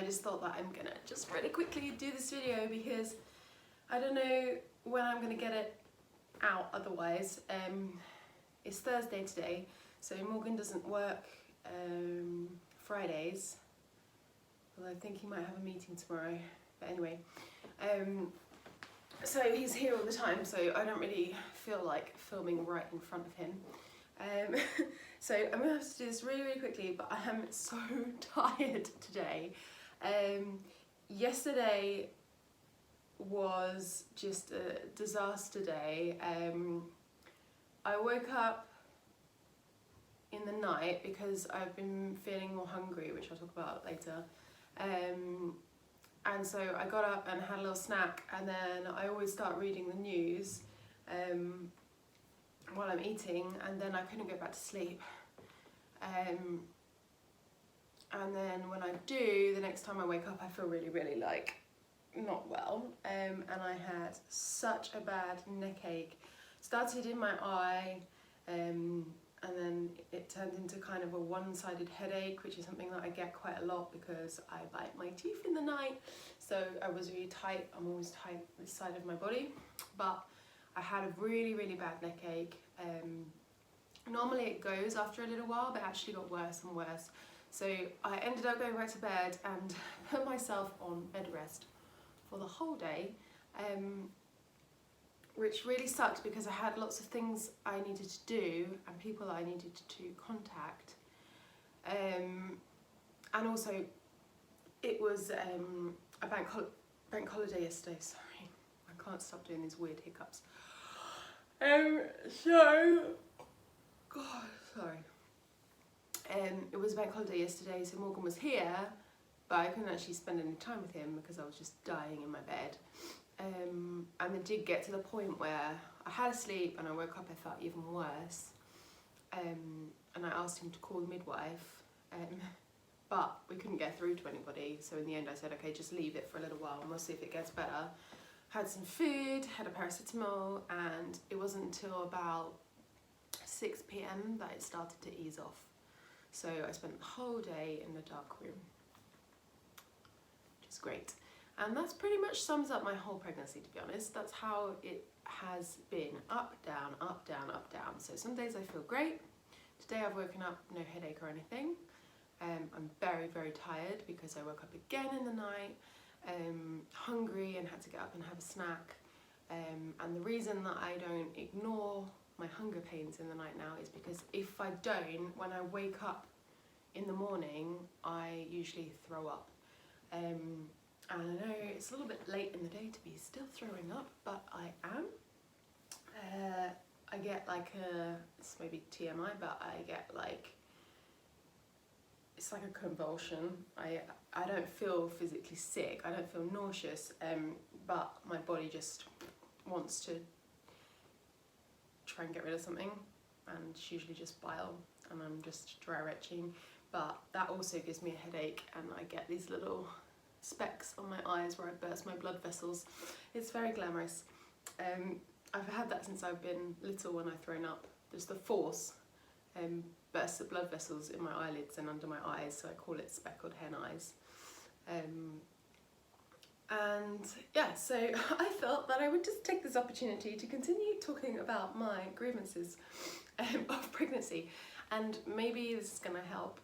just thought that I'm gonna just really quickly do this video because I don't know when I'm gonna get it out otherwise. It's Thursday today, so Morgan doesn't work Fridays, although I think he might have a meeting tomorrow, but anyway. So he's here all the time, so I don't really feel like filming right in front of him. So I'm gonna have to do this really, really quickly, but I am so tired today. Yesterday was just a disaster day. I woke up in the night because I've been feeling more hungry, which I'll talk about later. And so I got up and had a little snack, and then I always start reading the news while I'm eating, and then I couldn't go back to sleep. And then when I do, the next time I wake up I feel really, really like not well, and I had such a bad neck ache. Started in my eye, and then it turned into kind of a one-sided headache, which is something that I get quite a lot because I bite my teeth in the night, so I was really tight. I'm always tight this side of my body, but I had a really, really bad neck ache. Normally it goes after a little while, but it actually got worse and worse. So I ended up going back to bed and put myself on bed rest for the whole day, which really sucked because I had lots of things I needed to do and people I needed to contact. And also it was a bank holiday yesterday, sorry. I can't stop doing these weird hiccups. God, sorry. It was a bank holiday yesterday, so Morgan was here, but I couldn't actually spend any time with him because I was just dying in my bed. And it did get to the point where I had a sleep and I woke up, I felt even worse. And I asked him to call the midwife, but we couldn't get through to anybody. So in the end I said, okay, just leave it for a little while and we'll see if it gets better. Had some food, had a paracetamol, and it wasn't until about 6 p.m. that it started to ease off. So I spent the whole day in the dark room, which is great. And that's pretty much sums up my whole pregnancy, to be honest. That's how it has been, up, down, up, down, up, down. So some days I feel great. Today I've woken up, no headache or anything. I'm very, very tired because I woke up again in the night, hungry and had to get up and have a snack. And the reason that I don't ignore my hunger pains in the night now is because if I don't, when I wake up in the morning, I usually throw up. And I know it's a little bit late in the day to be still throwing up, but I am. I get like it's maybe TMI, but I get like, it's like a convulsion. I don't feel physically sick, I don't feel nauseous, but my body just wants to try and get rid of something, and it's usually just bile, and I'm just dry retching. But that also gives me a headache, and I get these little specks on my eyes where I burst my blood vessels. It's very glamorous. I've had that since I've been little when I've thrown up. There's the force bursts the blood vessels in my eyelids and under my eyes, so I call it speckled hen eyes. And yeah, so I felt that I would just take this opportunity to continue talking about my grievances of pregnancy, and maybe this is going to help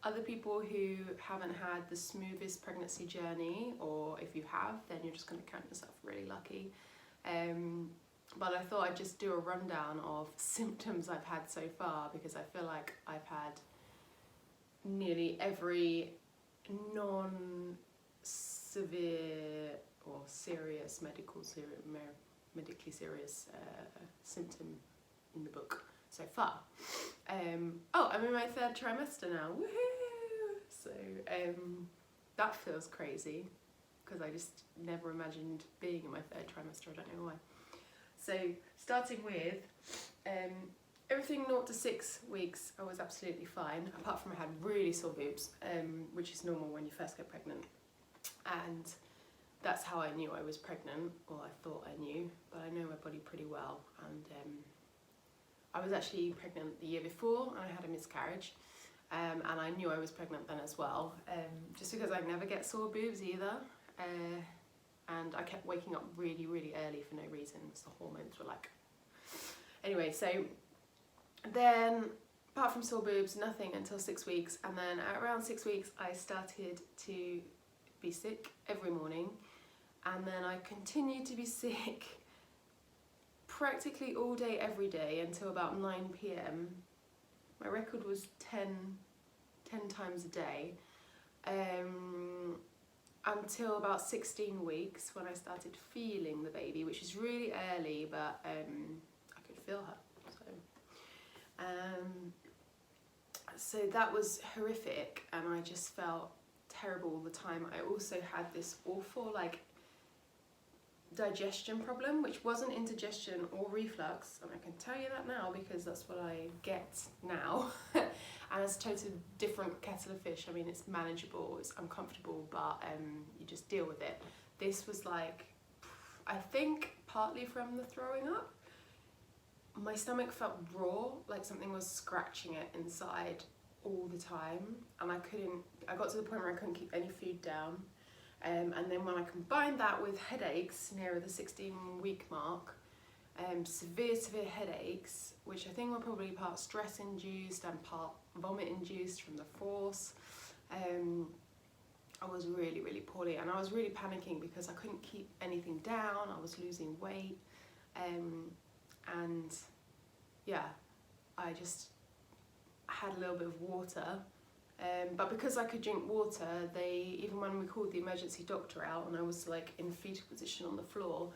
other people who haven't had the smoothest pregnancy journey, or if you have, then you're just going to count yourself really lucky. But I thought I'd just do a rundown of symptoms I've had so far, because I feel like I've had nearly every non-severe or serious medically serious symptom in the book so far. Oh, I'm in my 3rd trimester now, woohoo! So that feels crazy because I just never imagined being in my 3rd trimester, I don't know why. So starting with everything 0 to 6 weeks, I was absolutely fine, apart from I had really sore boobs, which is normal when you first get pregnant. And that's how I knew I was pregnant, or I thought I knew, but I know my body pretty well. And I was actually pregnant the year before and I had a miscarriage. and I knew I was pregnant then as well, just because I never get sore boobs either, and I kept waking up really, really early for no reason, because the hormones were like... Anyway, so then, apart from sore boobs, nothing until 6 weeks, and then at around 6 weeks I started to be sick every morning, and then I continued to be sick practically all day every day until about 9 p.m. My record was 10 times a day, until about 16 weeks when I started feeling the baby, which is really early, but I could feel her. So that was horrific, and I just felt terrible all the time. I also had this awful like digestion problem, which wasn't indigestion or reflux, and I can tell you that now because that's what I get now. And it's a totally different kettle of fish. I mean, it's manageable, it's uncomfortable, but you just deal with it. This was like, I think partly from the throwing up. My stomach felt raw, like something was scratching it inside all the time, and I got to the point where I couldn't keep any food down. And then when I combined that with headaches nearer the 16-week mark, severe headaches, which I think were probably part stress induced and part vomit induced from the force, I was really, really poorly, and I was really panicking because I couldn't keep anything down. I was losing weight, and yeah, I just had a little bit of water. But because I could drink water, even when we called the emergency doctor out and I was like in fetal position on the floor,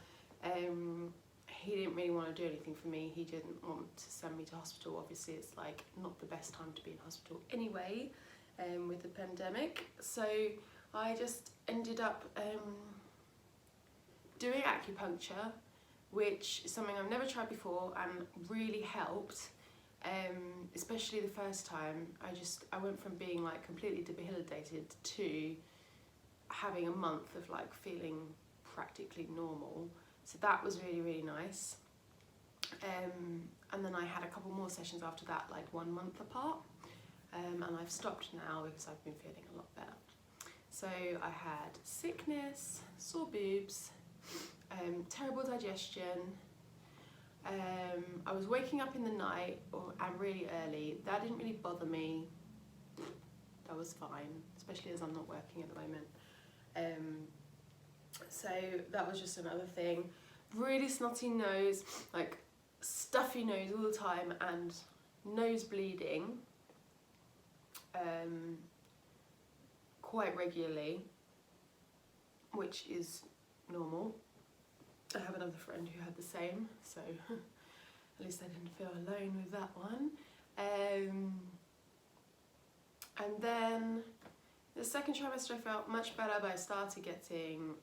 he didn't really want to do anything for me. He didn't want to send me to hospital. Obviously it's like not the best time to be in hospital anyway, with the pandemic. So I just ended up doing acupuncture, which is something I've never tried before and really helped. Especially the first time, I went from being like completely debilitated to having a month of like feeling practically normal. So that was really, really nice. And then I had a couple more sessions after that, like 1 month apart. And I've stopped now because I've been feeling a lot better. So I had sickness, sore boobs, terrible digestion. I was waking up in the night and really early. That didn't really bother me. That was fine, especially as I'm not working at the moment. So that was just another thing. Really snotty nose, like stuffy nose all the time, and nose bleeding quite regularly, which is normal. I have another friend who had the same, so at least I didn't feel alone with that one. And then the second trimester I felt much better, but I started getting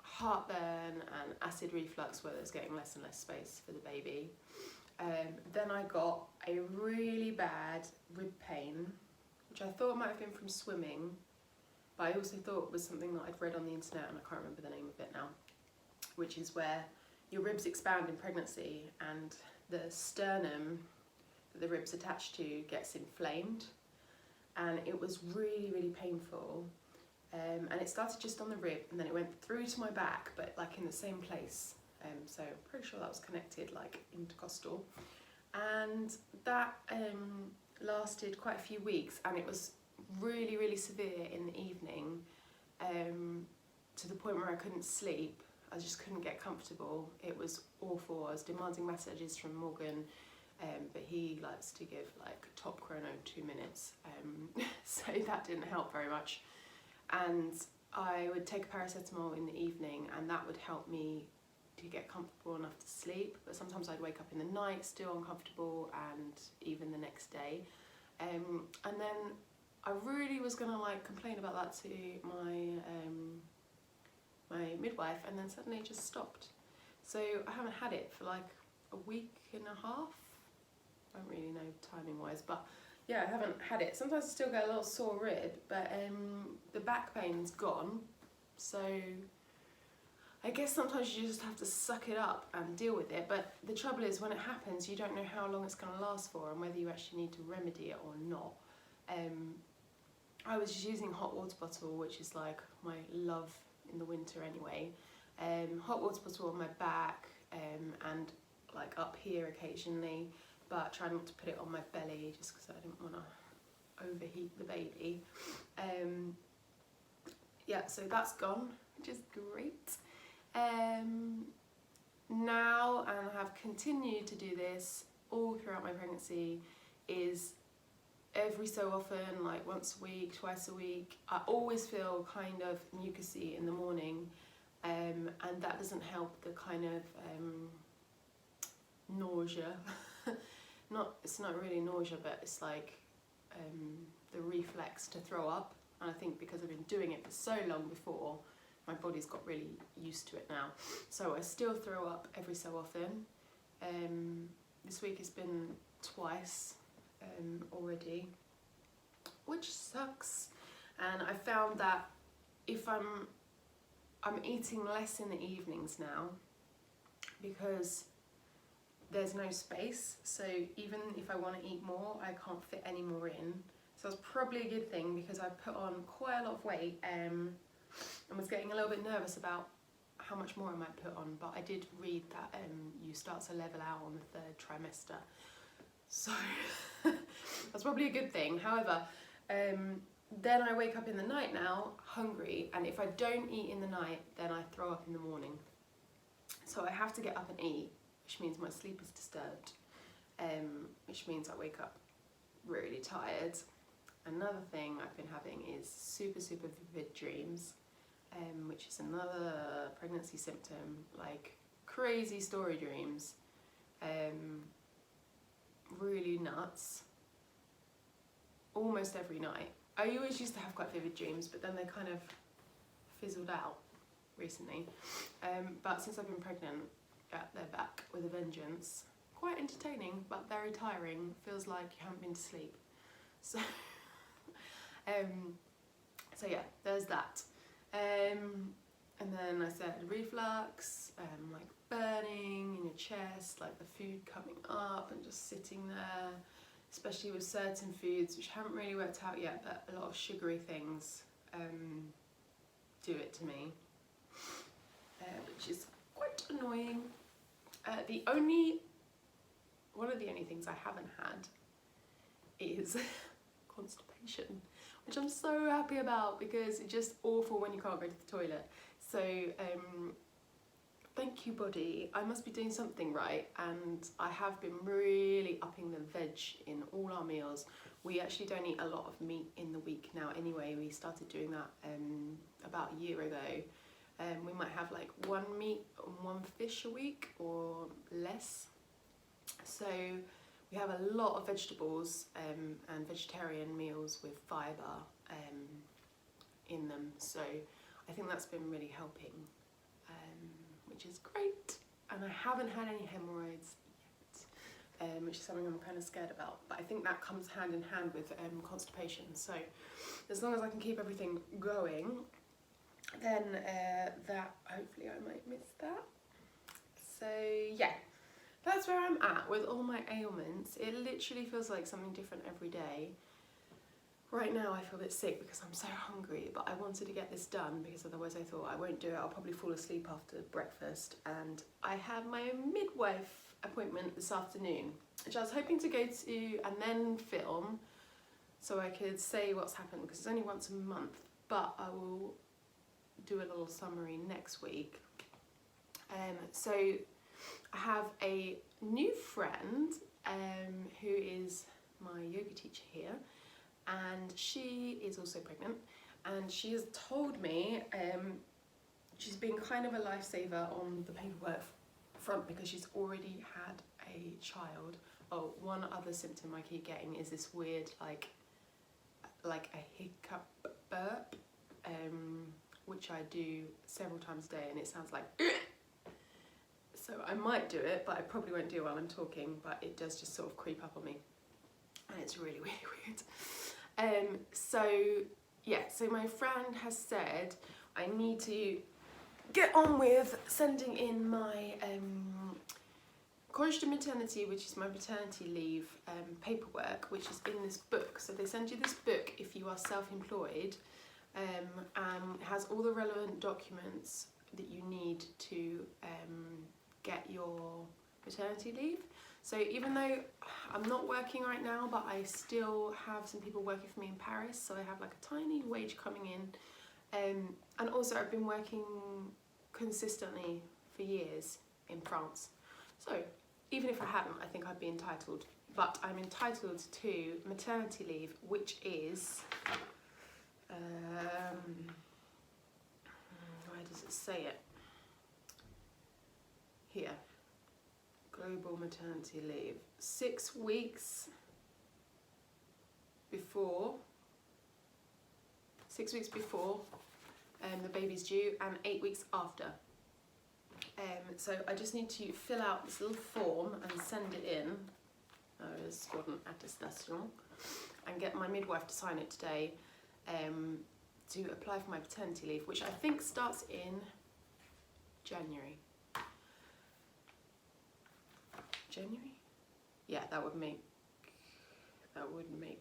heartburn and acid reflux where there's getting less and less space for the baby. Then I got a really bad rib pain, which I thought might have been from swimming, but I also thought it was something that I'd read on the internet and I can't remember the name of it now, which is where your ribs expand in pregnancy and the sternum that the ribs attached to gets inflamed, and it was really, really painful. And it started just on the rib and then it went through to my back, but like in the same place. So I'm pretty sure that was connected, like intercostal. And that lasted quite a few weeks, and it was really, really severe in the evening, to the point where I couldn't sleep. I just couldn't get comfortable. It was awful. I was demanding messages from Morgan, but he likes to give like top chrono 2 minutes, so that didn't help very much. And I would take paracetamol in the evening, and that would help me to get comfortable enough to sleep, but sometimes I'd wake up in the night still uncomfortable, and even the next day. And then I really was gonna like complain about that to my midwife, and then suddenly it just stopped. So I haven't had it for like a week and a half. I don't really know timing wise, but yeah, I haven't had it. Sometimes I still get a little sore rib, but the back pain's gone. So I guess sometimes you just have to suck it up and deal with it. But the trouble is, when it happens, you don't know how long it's going to last for and whether you actually need to remedy it or not. I was just using hot water bottle, which is like my love in the winter anyway. Hot water bottle on my back and like up here occasionally, but try not to put it on my belly just because I didn't want to overheat the baby. Yeah, so that's gone, which is great. Now, and I have continued to do this all throughout my pregnancy, is every so often, like once a week, twice a week, I always feel kind of mucousy in the morning, and that doesn't help the kind of nausea. It's not really nausea, but it's like the reflex to throw up. And I think because I've been doing it for so long before, my body's got really used to it now. So I still throw up every so often. This week it's been twice already, which sucks. And I found that if I'm eating less in the evenings now because there's no space. So even if I want to eat more, I can't fit any more in. So it's probably a good thing because I put on quite a lot of weight and was getting a little bit nervous about how much more I might put on, but I did read that you start to level out on the 3rd trimester. So that's probably a good thing. However, then I wake up in the night now hungry, and if I don't eat in the night, then I throw up in the morning. So I have to get up and eat, which means my sleep is disturbed, which means I wake up really tired. Another thing I've been having is super vivid dreams, which is another pregnancy symptom, like crazy story dreams, really nuts, almost every night. I always used to have quite vivid dreams, but then they kind of fizzled out recently. But since I've been pregnant, yeah, they're back with a vengeance. Quite entertaining, but very tiring. Feels like you haven't been to sleep. So, so yeah, there's that. And then I said reflux, like burning in your chest, like the food coming up and just sitting there, especially with certain foods which haven't really worked out yet, but a lot of sugary things do it to me, which is quite annoying. One of the only things I haven't had is constipation, which I'm so happy about because it's just awful when you can't go to the toilet. So thank you, body. I must be doing something right, and I have been really upping the veg in all our meals. We actually don't eat a lot of meat in the week now anyway. We started doing that about a year ago. We might have like 1 meat and 1 fish a week or less. So we have a lot of vegetables and vegetarian meals with fibre in them. So I think that's been really helping, which is great. And I haven't had any hemorrhoids yet, which is something I'm kind of scared about. But I think that comes hand in hand with constipation. So as long as I can keep everything going, then that hopefully I might miss that. So yeah, that's where I'm at with all my ailments. It literally feels like something different every day. Right now I feel a bit sick because I'm so hungry, but I wanted to get this done because otherwise I thought I won't do it. I'll probably fall asleep after breakfast, and I have my midwife appointment this afternoon, which I was hoping to go to and then film so I could say what's happened because it's only once a month, but I will do a little summary next week. So I have a new friend who is my yoga teacher here, and she is also pregnant, and she has told me she's been kind of a lifesaver on the paperwork front because she's already had a child. Oh, one other symptom I keep getting is this weird like a hiccup burp, which I do several times a day, and it sounds like so I might do it, but I probably won't do it while I'm talking, but it does just sort of creep up on me, and it's really weird. So yeah, so my friend has said I need to get on with sending in my Congé de maternité, which is my maternity leave paperwork, which is in this book. So they send you this book if you are self-employed, and it has all the relevant documents that you need to get your maternity leave. So even though I'm not working right now, but I still have some people working for me in Paris, so I have like a tiny wage coming in, and also I've been working consistently for years in France. So even if I hadn't, I think I'd be entitled, but I'm entitled to maternity leave, which is, where does it say it? Here. Global maternity leave. 6 weeks before the baby's due, and 8 weeks after. So I just need to fill out this little form and send it in. It's called an attestation, and get my midwife to sign it today to apply for my paternity leave, which I think starts in January. Yeah, that would make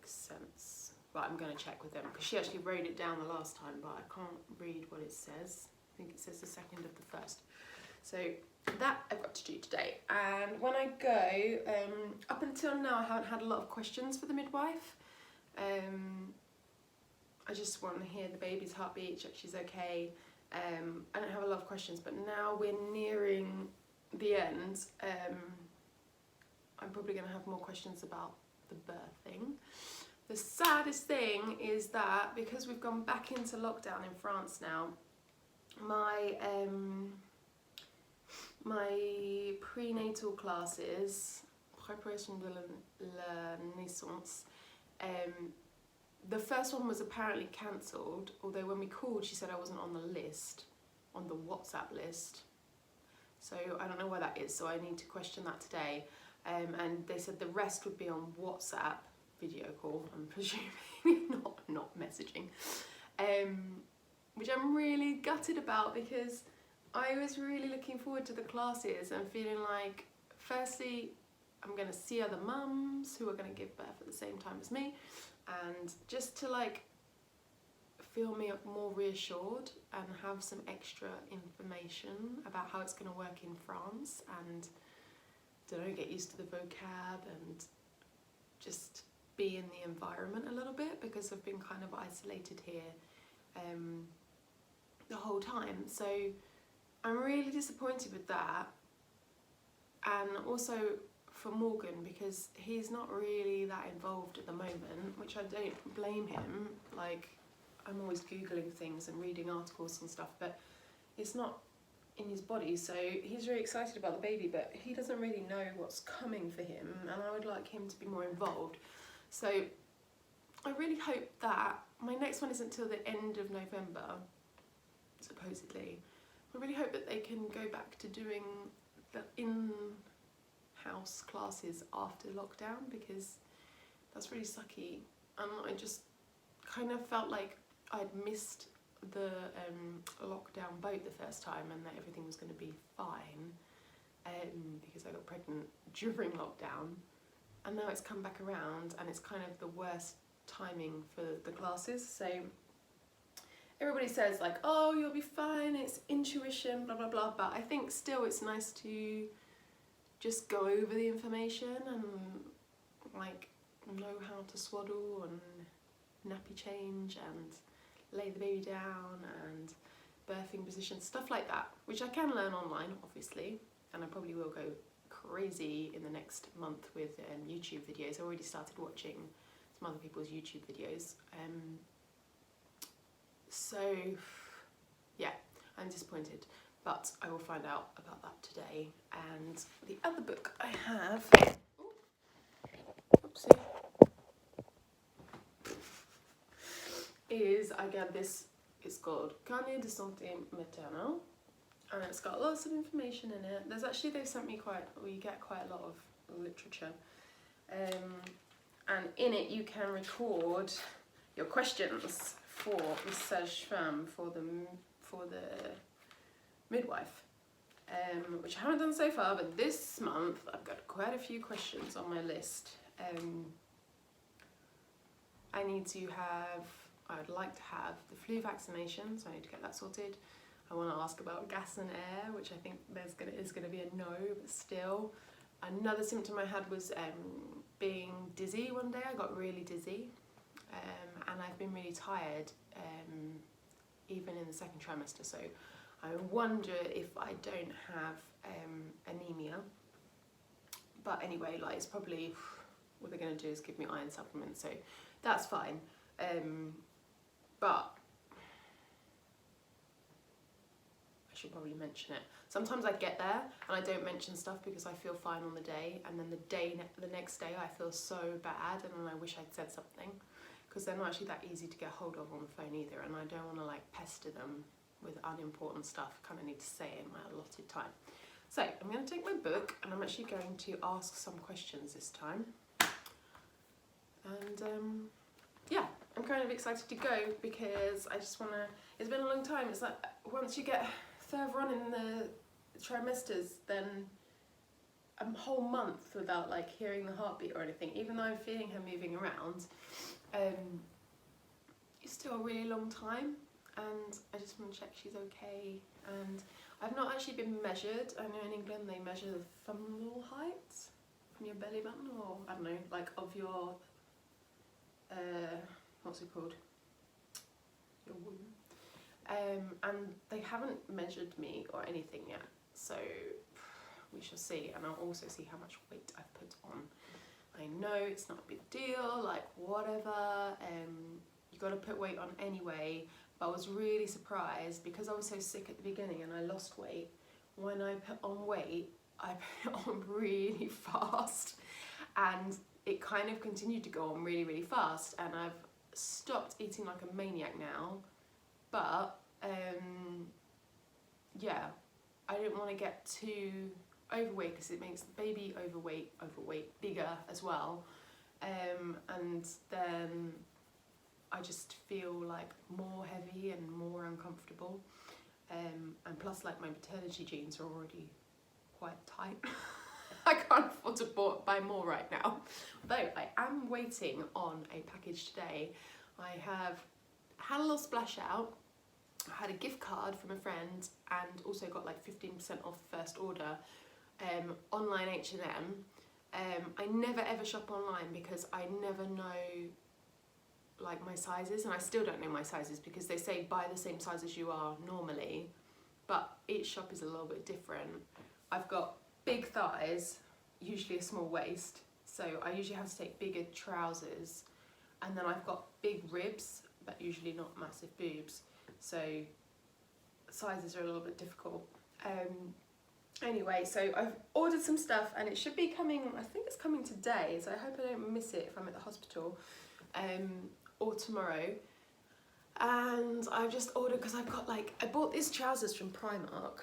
sense. But I'm going to check with them, because she actually wrote it down the last time, but I can't read what it says. I think it says the 2nd of the 1st. So that I've got to do today. And when I go, up until now I haven't had a lot of questions for the midwife. I just want to hear the baby's heartbeat, check she's okay. I don't have a lot of questions, but now we're nearing the end. I'm probably going to have more questions about the birthing. The saddest thing is that because we've gone back into lockdown in France now, my prenatal classes, préparation de la naissance, the first one was apparently cancelled, although when we called she said I wasn't on the list, on the WhatsApp list. So I don't know why that is, so I need to question that today. And they said the rest would be on WhatsApp video call, I'm presuming, not messaging, which I'm really gutted about, because I was really looking forward to the classes and feeling like, firstly, I'm going to see other mums who are going to give birth at the same time as me, and just to like feel me more reassured and have some extra information about how it's going to work in France, and get used to the vocab and just be in the environment a little bit, because I've been kind of isolated here the whole time. So I'm really disappointed with that, and also for Morgan, because he's not really that involved at the moment, which I don't blame him. Like, I'm always Googling things and reading articles and stuff, but it's not in his body, so he's really excited about the baby, but he doesn't really know what's coming for him, and I would like him to be more involved. So I really hope that my next one isn't until the end of November, supposedly. I really hope that they can go back to doing the in-house classes after lockdown, because that's really sucky, and I just kind of felt like I'd missed the lockdown boat the first time, and that everything was going to be fine, because I got pregnant during lockdown, and now it's come back around and it's kind of the worst timing for the classes. So everybody says like, oh, you'll be fine, it's intuition, blah blah blah, but I think still it's nice to just go over the information and like know how to swaddle and nappy change and lay the baby down and birthing position, stuff like that, which I can learn online, obviously, and I probably will go crazy in the next month with YouTube videos. I already started watching some other people's YouTube videos. So, yeah, I'm disappointed, but I will find out about that today. And the other book I have, oopsie, is, again, this is called Carnet de Santé Maternelle, and it's got lots of information in it. There's actually, they've sent me we get quite a lot of literature, and in it you can record your questions for the sage-femme, for the midwife, which I haven't done so far, but this month I've got quite a few questions on my list. I would like to have the flu vaccination, so I need to get that sorted. I want to ask about gas and air, which I think is going to be a no, but still. Another symptom I had was being dizzy one day. I got really dizzy, and I've been really tired, even in the second trimester, so I wonder if I don't have anemia. But anyway, like, it's probably, what they're going to do is give me iron supplements, so that's fine. But I should probably mention it. Sometimes I get there and I don't mention stuff because I feel fine on the day, and then the next day I feel so bad, and then I wish I'd said something, because they're not actually that easy to get hold of on the phone either, and I don't want to like pester them with unimportant stuff. I kind of need to say it in my allotted time. So I'm going to take my book and I'm actually going to ask some questions this time. And yeah, I'm kind of excited to go because I just want to, it's been a long time. It's like once you get further on in the trimesters, then a whole month without like hearing the heartbeat or anything, even though I'm feeling her moving around, it's still a really long time. And I just want to check she's okay. And I've not actually been measured. I know in England they measure the femoral height from your belly button, or I don't know, like of your, what's it called? Your womb. And they haven't measured me or anything yet. So we shall see. And I'll also see how much weight I've put on. I know it's not a big deal, like whatever. You got to put weight on anyway. But I was really surprised because I was so sick at the beginning and I lost weight. When I put on weight, I put it on really fast, and it kind of continued to go on really, really fast. And I've stopped eating like a maniac now. But yeah, I didn't want to get too overweight because it makes the baby overweight bigger as well. And then I just feel like more heavy and more uncomfortable, and plus like my maternity jeans are already quite tight. I can't afford to buy more right now, though I am waiting on a package today. I have had a little splash out. I had a gift card from a friend and also got like 15% off the first order, online H&M. I never ever shop online because I never know like my sizes, and I still don't know my sizes because they say buy the same size as you are normally, but each shop is a little bit different. I've got big thighs, usually a small waist, so I usually have to take bigger trousers, and then I've got big ribs but usually not massive boobs, so sizes are a little bit difficult. Anyway, so I've ordered some stuff and it should be coming, I think it's coming today, so I hope I don't miss it if I'm at the hospital. Or tomorrow. And I've just ordered because I've got like, I bought these trousers from Primark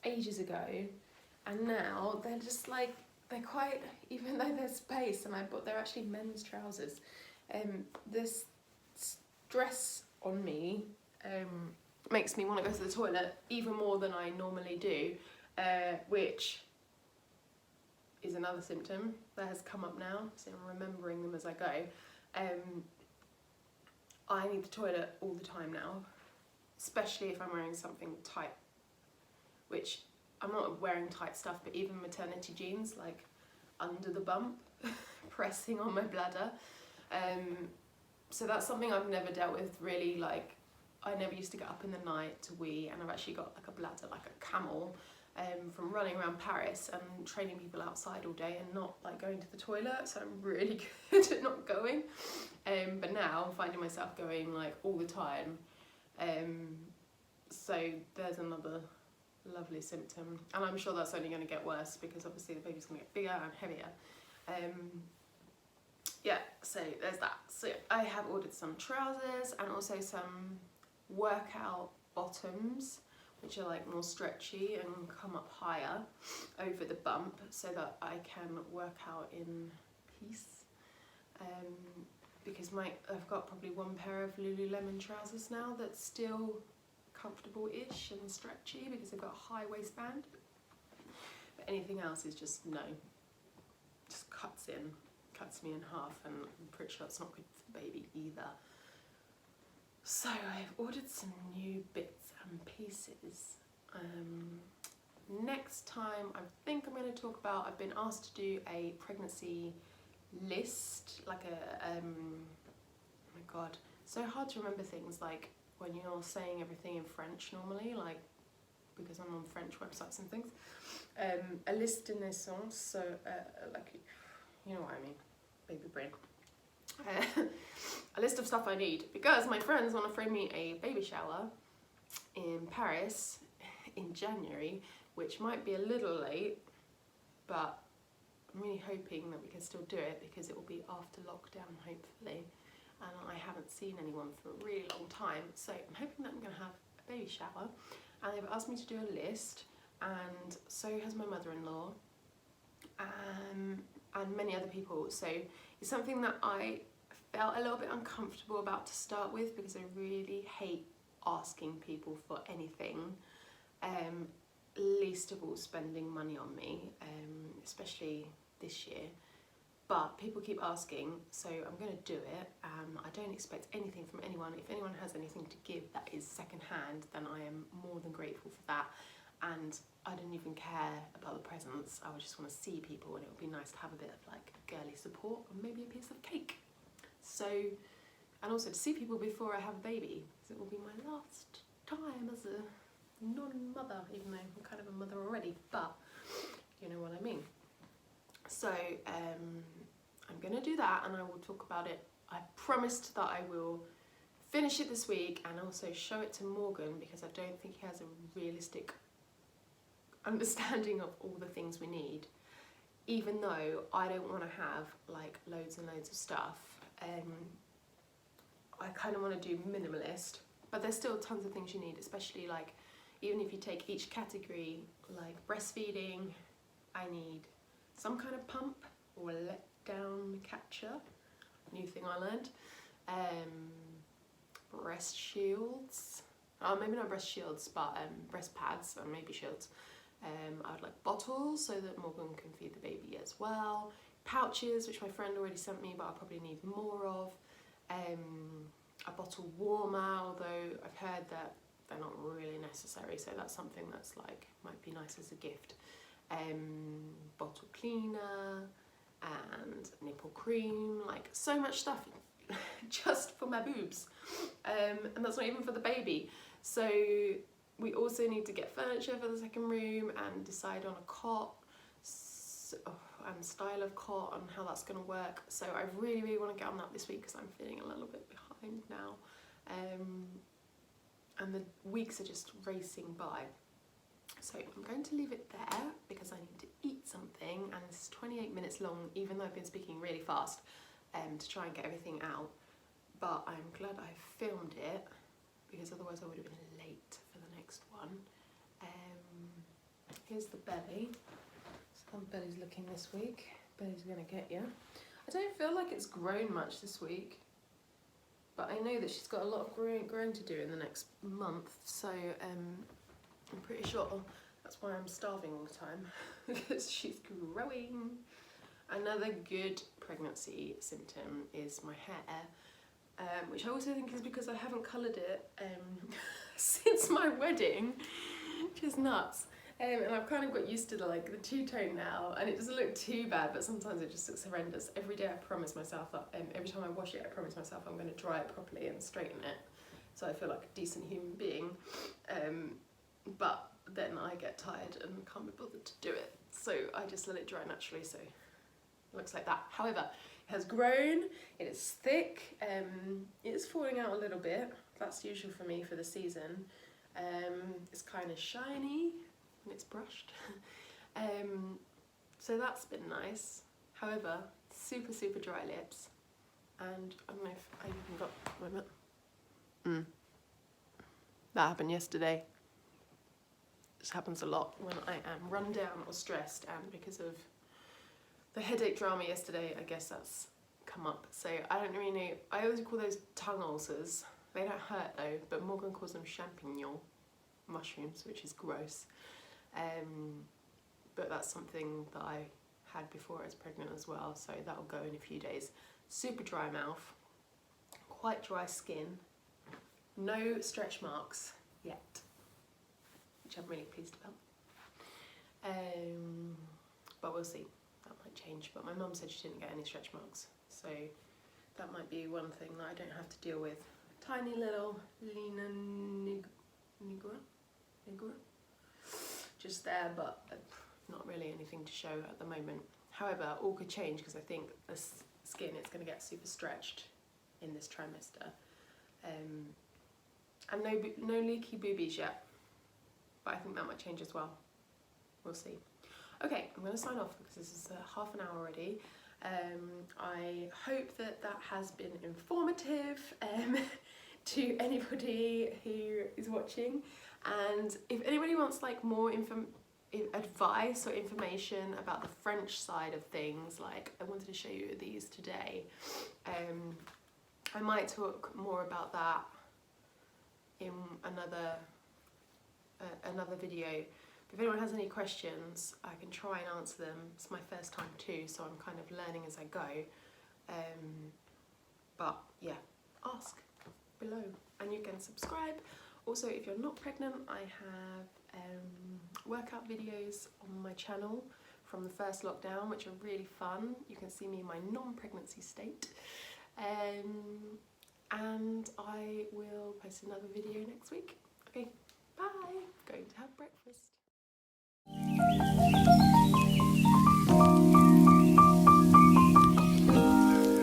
ages ago, and now they're just like, they're quite, even though there's space, and they're actually men's trousers. This dress on me makes me want to go to the toilet even more than I normally do, which is another symptom that has come up now, so I'm remembering them as I go. I need the toilet all the time now, especially if I'm wearing something tight, which I'm not wearing tight stuff, but even maternity jeans, like under the bump, pressing on my bladder. So that's something I've never dealt with really. Like, I never used to get up in the night to wee, and I've actually got like a bladder like a camel, from running around Paris and training people outside all day and not like going to the toilet, so I'm really good at not going. But now I'm finding myself going like all the time. So there's another lovely symptom, and I'm sure that's only going to get worse because obviously the baby's going to get bigger and heavier. Yeah, so there's that. So I have ordered some trousers and also some workout bottoms, which are like more stretchy and come up higher over the bump so that I can work out in peace. Because I've got probably one pair of Lululemon trousers now that still comfortable-ish and stretchy because they've got a high waistband. But anything else is just no. Just cuts me in half, and I'm pretty sure it's not good for the baby either. So I've ordered some new bits and pieces. Next time I think I'm going to talk about, I've been asked to do a pregnancy list, like a, oh my god, so hard to remember things like when you're saying everything in French normally, like because I'm on French websites and things. A liste de naissance, so like, you know what I mean, baby brain. A list of stuff I need because my friends want to throw me a baby shower in Paris in January, which might be a little late, but I'm really hoping that we can still do it because it will be after lockdown, hopefully, and I haven't seen anyone for a really long time, so I'm hoping that I'm going to have a baby shower. And they've asked me to do a list, and so has my mother-in-law, and many other people. So it's something that I felt a little bit uncomfortable about to start with because I really hate asking people for anything, least of all spending money on me, especially this year. But people keep asking, so I'm going to do it. I don't expect anything from anyone. If anyone has anything to give that is secondhand, then I am more than grateful for that. And I don't even care about the presents. I would just want to see people, and it would be nice to have a bit of like girly support and maybe a piece of cake. So, and also to see people before I have a baby, because it will be my last time as a non-mother, even though I'm kind of a mother already, but you know what I mean. So I'm going to do that, and I will talk about it. I promised that I will finish it this week and also show it to Morgan, because I don't think he has a realistic understanding of all the things we need, even though I don't want to have like loads and loads of stuff. I kind of want to do minimalist, but there's still tons of things you need, especially like even if you take each category, like breastfeeding, I need some kind of pump or let down catcher, new thing I learned, breast shields, maybe not breast shields, but breast pads and maybe shields. I would like bottles so that Morgan can feed the baby as well, pouches, which my friend already sent me but I'll probably need more of, a bottle warmer, although I've heard that they're not really necessary, so that's something that's like, might be nice as a gift. Bottle cleaner and nipple cream, like so much stuff just for my boobs, and that's not even for the baby. So we also need to get furniture for the second room and decide on a cot and style of cot and how that's going to work. So I really want to get on that this week because I'm feeling a little bit behind now, and the weeks are just racing by. So I'm going to leave it there because I need to eat something, and this is 28 minutes long, even though I've been speaking really fast to try and get everything out. But I'm glad I filmed it because otherwise I would have been late for the next one. Here's the belly. So how belly's looking this week. Belly's gonna get you. I don't feel like it's grown much this week, but I know that she's got a lot of growing to do in the next month, so I'm pretty sure that's why I'm starving all the time, because she's growing. Another good pregnancy symptom is my hair, which I also think is because I haven't coloured it since my wedding, which is nuts. And I've kind of got used to the two-tone now, and it doesn't look too bad, but sometimes it just looks horrendous. Every day I promise myself that, every time I wash it, I promise myself I'm going to dry it properly and straighten it, so I feel like a decent human being. But then I get tired and can't be bothered to do it, so I just let it dry naturally, so it looks like that. However, it has grown, it is thick, it's falling out a little bit. That's usual for me for the season. It's kind of shiny when it's brushed, so that's been nice. However, super dry lips, and I don't know if I even got a moment. That happened yesterday. This happens a lot when I am run down or stressed, and because of the headache drama yesterday, I guess that's come up. So I don't really know, I always call those tongue ulcers, They don't hurt though, but Morgan calls them champignon mushrooms, which is gross. But that's something that I had before I was pregnant as well, so that'll go in a few days. Super dry mouth, quite dry skin, no stretch marks yet, which I'm really pleased about. But we'll see, that might change. But my mum said she didn't get any stretch marks, so that might be one thing that I don't have to deal with. Tiny little Lena nigra, just there, but not really anything to show at the moment. However, all could change because I think the skin is going to get super stretched in this trimester. And no leaky boobies yet, but I think that might change as well. We'll see. Okay, I'm going to sign off because this is half an hour already. I hope that has been informative to anybody who is watching, and if anybody wants like more advice or information about the French side of things, like I wanted to show you these today. I might talk more about that in another video. If anyone has any questions, I can try and answer them. It's my first time too, so I'm kind of learning as I go. But yeah, ask below and you can subscribe. Also, if you're not pregnant, I have workout videos on my channel from the first lockdown, which are really fun. You can see me in my non-pregnancy state. And I will post another video next week. Okay, bye. Going to have breakfast.